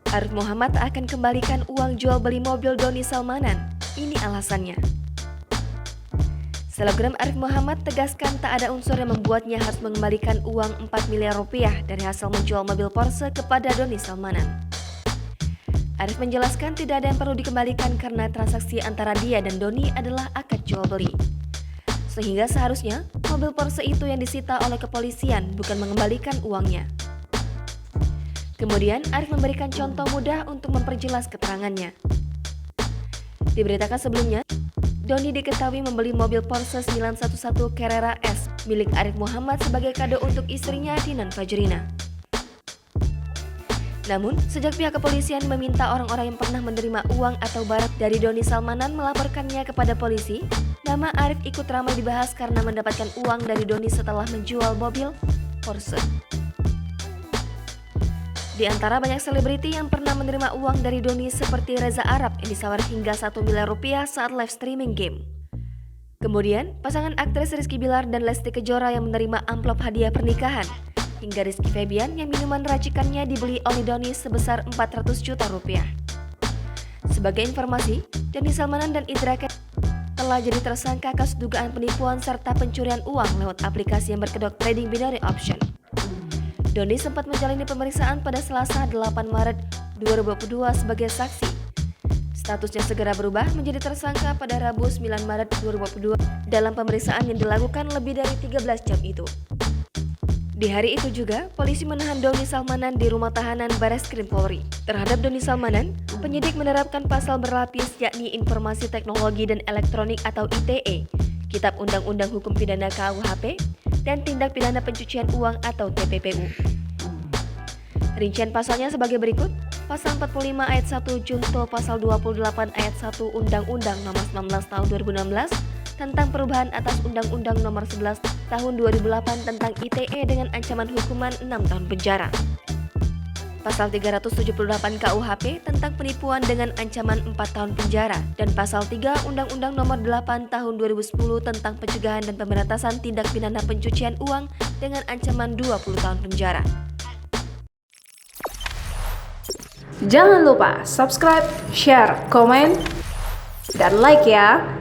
Arif Muhammad akan kembalikan uang jual beli mobil Doni Salmanan. Ini alasannya. Selebgram Arif Muhammad tegaskan tak ada unsur yang membuatnya harus mengembalikan uang 4 miliar rupiah dari hasil menjual mobil Porsche kepada Doni Salmanan. Arif menjelaskan tidak ada yang perlu dikembalikan karena transaksi antara dia dan Doni adalah akad jual beli. Sehingga seharusnya mobil Porsche itu yang disita oleh kepolisian, bukan mengembalikan uangnya. Kemudian Arif memberikan contoh mudah untuk memperjelas keterangannya. Diberitakan sebelumnya, Doni diketahui membeli mobil Porsche 911 Carrera S milik Arif Muhammad sebagai kado untuk istrinya Dinan Fajrina. Namun, sejak pihak kepolisian meminta orang-orang yang pernah menerima uang atau barang dari Doni Salmanan melaporkannya kepada polisi, nama Arif ikut ramai dibahas karena mendapatkan uang dari Doni setelah menjual mobil Porsche. Di antara banyak selebriti yang pernah menerima uang dari Doni seperti Reza Arab yang disawar hingga 1 miliar rupiah saat live streaming game. Kemudian, pasangan aktris Rizky Bilar dan Lesti Kejora yang menerima amplop hadiah pernikahan. Hingga Rizky Febian yang minuman racikannya dibeli oleh Doni sebesar 400 juta rupiah. Sebagai informasi, Doni Salmanan dan Indra Kents telah jadi tersangka kasus dugaan penipuan serta pencurian uang lewat aplikasi yang berkedok trading binary option. Doni sempat menjalani pemeriksaan pada Selasa 8 Maret 2022 sebagai saksi. Statusnya segera berubah menjadi tersangka pada Rabu 9 Maret 2022 dalam pemeriksaan yang dilakukan lebih dari 13 jam itu. Di hari itu juga, polisi menahan Doni Salmanan di rumah tahanan Bareskrim Polri. Terhadap Doni Salmanan, penyidik menerapkan pasal berlapis yakni Informasi Teknologi dan Elektronik atau ITE, Kitab Undang-Undang Hukum Pidana KUHP, dan Tindak Pidana Pencucian Uang atau TPPU. Rincian pasalnya sebagai berikut: Pasal 45 ayat 1 junto Pasal 28 ayat 1 Undang-Undang Nomor 19 Tahun 2016 tentang perubahan atas Undang-Undang Nomor 11 Tahun 2008 tentang ITE dengan ancaman hukuman 6 tahun penjara. Pasal 378 KUHP tentang penipuan dengan ancaman 4 tahun penjara, dan Pasal 3 Undang-Undang Nomor 8 Tahun 2010 tentang pencegahan dan pemberantasan tindak pidana pencucian uang dengan ancaman 20 tahun penjara. Jangan lupa subscribe, share, komen, dan like ya!